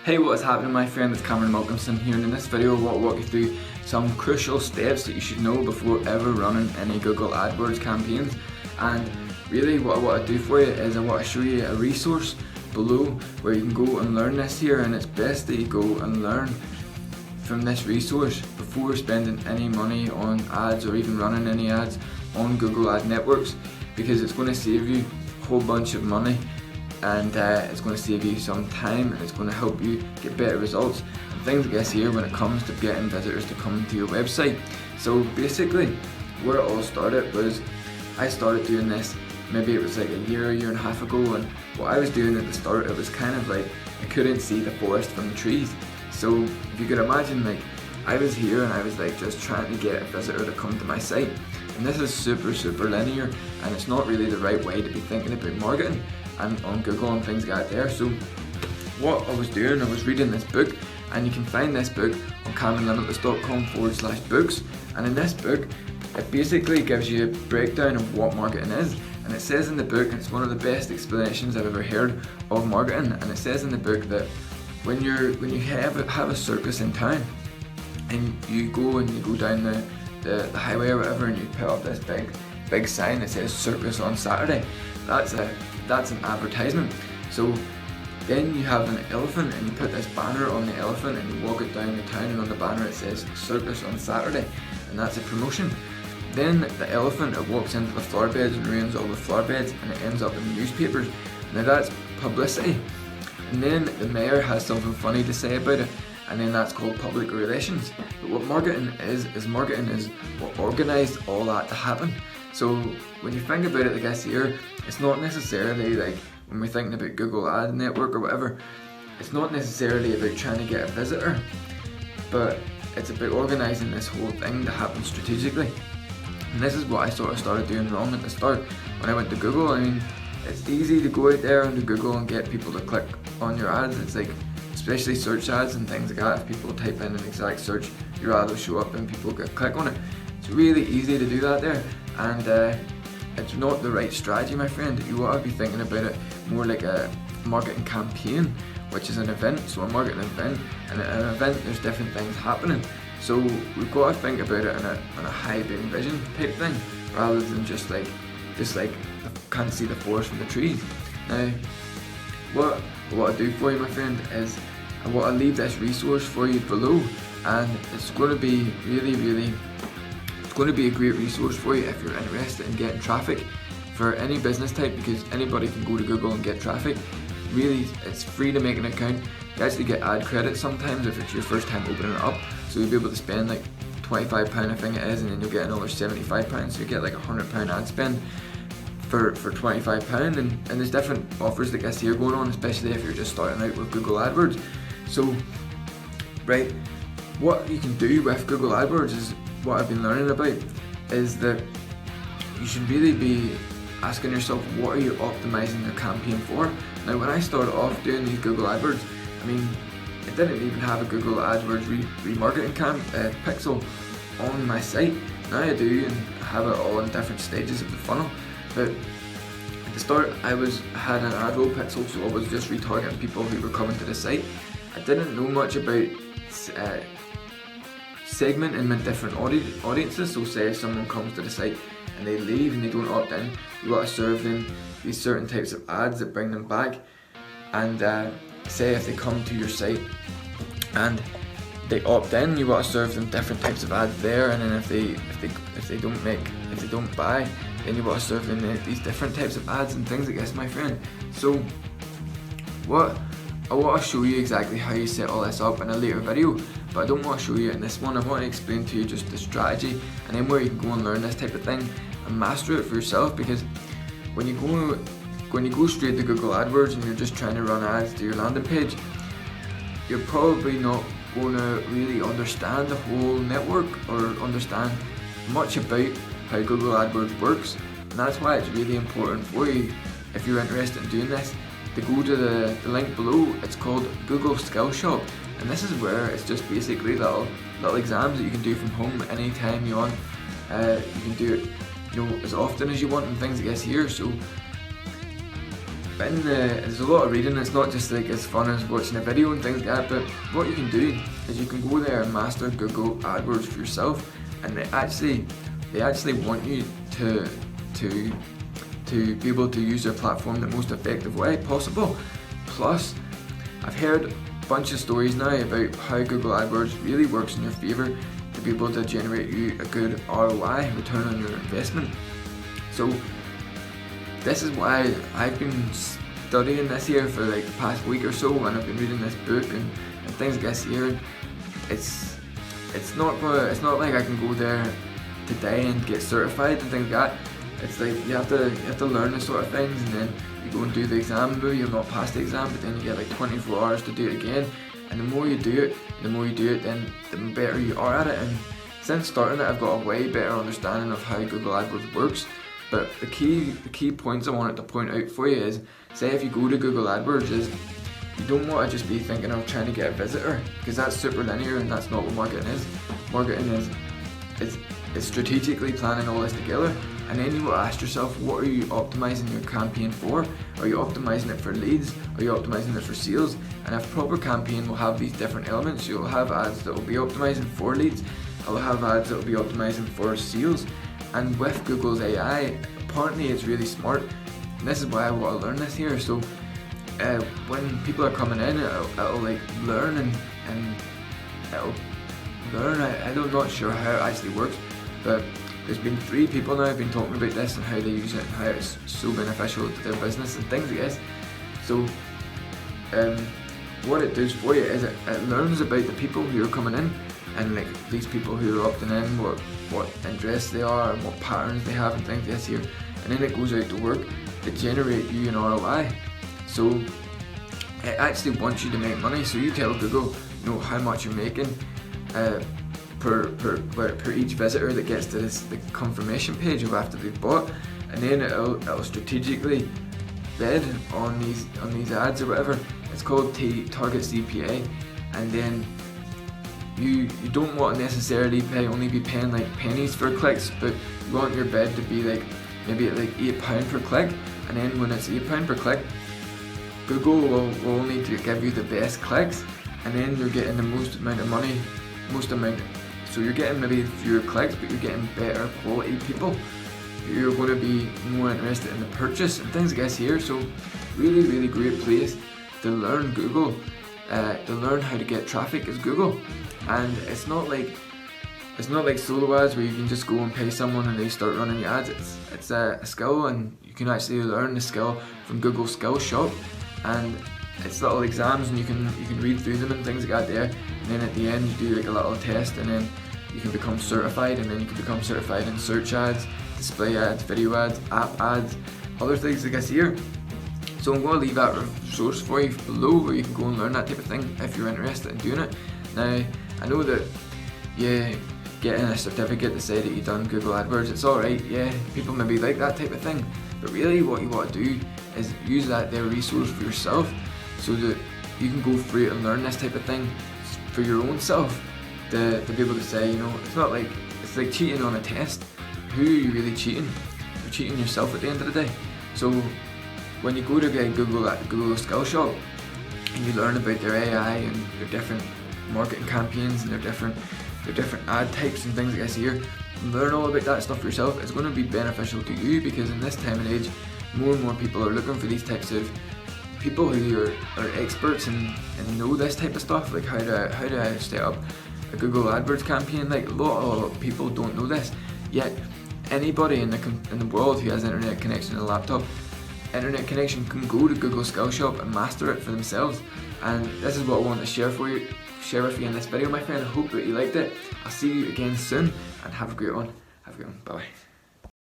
Hey, what is happening, my friend? It's Malcolmson here, and in this video I want to walk you through some crucial steps that you should know before ever running any Google AdWords campaigns. And really what I want to do for you is I want to show you a resource below where you can go and learn this here, and it's best that you go and learn from this resource before spending any money on ads or even running any ads on Google Ad Networks, because it's going to save you a whole bunch of money, and it's going to save you some time, and it's going to help you get better results and things like this here when it comes to getting visitors to come to your website. So basically where it all started was I started doing this, maybe it was like a year and a half ago, and what I was doing at the start, it was kind of like I couldn't see the forest from the trees. So if you could imagine, like I was here and I was like just trying to get a visitor to come to my site, and this is super linear, and it's not really the right way to be thinking about marketing and on Google and things like that there. So what I was doing, I was reading this book, and you can find this book on CameronLimitless.com/books, and in this book it basically gives you a breakdown of what marketing is. And it says in the book, and it's one of the best explanations I've ever heard of marketing, and it says in the book that when you have a circus in town, and you go down the highway or whatever, and you put up this big sign that says circus on Saturday, that's an advertisement. So then you have an elephant, and you put this banner on the elephant, and you walk it down the town, and on the banner it says circus on Saturday, and that's a promotion. Then the elephant, it walks into the flower beds and ruins all the flower beds, and it ends up in the newspapers. Now that's publicity. And then the mayor has something funny to say about it, and then that's called public relations. But what marketing is what organised all that to happen. So when you think about it, I guess here, it's not necessarily like when we're thinking about Google Ad Network or whatever, it's not necessarily about trying to get a visitor, but it's about organising this whole thing to happen strategically. And this is what I sort of started doing wrong at the start when I went to Google. I mean, it's easy to go out there onto Google and get people to click on your ads. It's like, especially search ads and things like that, if people type in an exact search, your ad will show up and people get click on it. It's really easy to do that there, and it's not the right strategy, my friend. You want to be thinking about it more like a marketing campaign, which is an event. So a marketing event, and at an event there's different things happening. So we've got to think about it on a high beam vision type thing, rather than just like can't see the forest from the trees. Now, what I want to do for you, my friend, is I want to leave this resource for you below, and it's going to be it's going to be a great resource for you if you're interested in getting traffic for any business type, because anybody can go to Google and get traffic. Really, it's free to make an account. You actually get ad credit sometimes if it's your first time opening it up, so you'll be able to spend like £25 I think it is, and then you'll get another £75, so you get like £100 ad spend for £25, and there's different offers that gets here going on, especially if you're just starting out with Google AdWords. So right, what you can do with Google AdWords is what I've been learning about, is that you should really be asking yourself, what are you optimizing your campaign for? Now when I started off doing these Google AdWords, I mean, I didn't even have a Google AdWords remarketing pixel on my site. Now I do, and have it all in different stages of the funnel. But at the start I had an ad roll pixel, so I was just retargeting people who were coming to the site. I didn't know much about segmenting my different audiences. So say if someone comes to the site and they leave and they don't opt in, you want to serve them these certain types of ads that bring them back. And say if they come to your site and they opt in, you want to serve them different types of ads there. And then if they don't buy, then you want to serve them these different types of ads and things like this, my friend. So what I want to show you exactly how you set all this up in a later video, but I don't want to show you in this one. I want to explain to you just the strategy, and then where you can go and learn this type of thing and master it for yourself. Because when you go straight to Google AdWords and you're just trying to run ads to your landing page, you're probably not going to really understand the whole network or understand much about how Google AdWords works. And that's why it's really important for you, if you're interested in doing this, to go to the link below. It's called Google Skillshop, and this is where it's just basically little exams that you can do from home anytime you want. You can do it, as often as you want and things like this here. So there's a lot of reading. It's not just like as fun as watching a video and things like that, but what you can do is you can go there and master Google AdWords for yourself, and they actually want you to be able to use their platform the most effective way possible. Plus, I've heard a bunch of stories now about how Google AdWords really works in your favour to be able to generate you a good ROI, return on your investment. So this is why I've been studying this here for like the past week or so, and I've been reading this book and things like this here. It's not like I can go there today and get certified and things like that. It's like you have to learn the sort of things, and then you go and do the exam, but you'll not pass the exam, but then you get like 24 hours to do it again. And the more you do it, then the better you are at it. And since starting it, I've got a way better understanding of how Google AdWords works. But the key points I wanted to point out for you is, say if you go to Google AdWords, is you don't want to just be thinking of trying to get a visitor, because that's super linear and that's not what marketing is. Marketing is strategically planning all this together, and then you will ask yourself, what are you optimizing your campaign for? Are you optimizing it for leads? Are you optimizing it for sales? And a proper campaign will have these different elements. You'll have ads that will be optimizing for leads. I'll have ads that will be optimizing for sales. And with Google's AI, apparently it's really smart. And this is why I want to learn this here. So when people are coming in, it'll like learn and it'll learn. I'm not sure how it actually works, but there's been 3 people now who've been talking about this and how they use it and how it's so beneficial to their business and things like this. So what it does for you is it learns about the people who are coming in, and like these people who are opting in, what interests they are and what patterns they have and things like this here, and then it goes out to work to generate you an ROI. So it actually wants you to make money. So you tell Google, how much you're making per each visitor that gets to the confirmation page of after they've bought, and then it'll strategically bid on these ads or whatever. It's called target CPA, and then you don't want to necessarily only be paying like pennies for clicks, but you want your bid to be like maybe at like £8 per click, and then when it's £8 per click, Google will only give you the best clicks, and then you're getting the most amount of money, so you're getting maybe fewer clicks, but you're getting better quality people. You're going to be more interested in the purchase and things like this here. So really great place to learn Google, to learn how to get traffic is Google. And it's not like solo ads where you can just go and pay someone and they start running your ads. It's a skill, and you can actually learn the skill from Google Skillshop, and it's little exams, and you can read through them and things like that there, and then at the end you do like a little test, and then you can become certified, and then you can become certified in search ads, display ads, video ads, app ads, other things like this here. So I'm going to leave that resource for you below where you can go and learn that type of thing if you're interested in doing it. Now, I know that getting a certificate to say that you've done Google AdWords, it's alright, people maybe like that type of thing, but really what you want to do is use that there resource for yourself, so that you can go through it and learn this type of thing for your own self, to be able to say, it's not like, it's like cheating on a test. Who are you really cheating? You're cheating yourself at the end of the day. So when you go to get Google Skillshop and you learn about their AI and their different marketing campaigns and their different ad types and things like this here, learn all about that stuff for yourself. It's going to be beneficial to you, because in this time and age, more and more people are looking for these types of people who are experts and know this type of stuff, like how to set up a Google AdWords campaign. Like a lot of people don't know this, yet anybody in the world who has internet connection and a laptop, internet connection, can go to Google Skillshop and master it for themselves. And this is what I want to share with you in this video, my friend. I hope that you liked it. I'll see you again soon, and have a great one. Bye bye.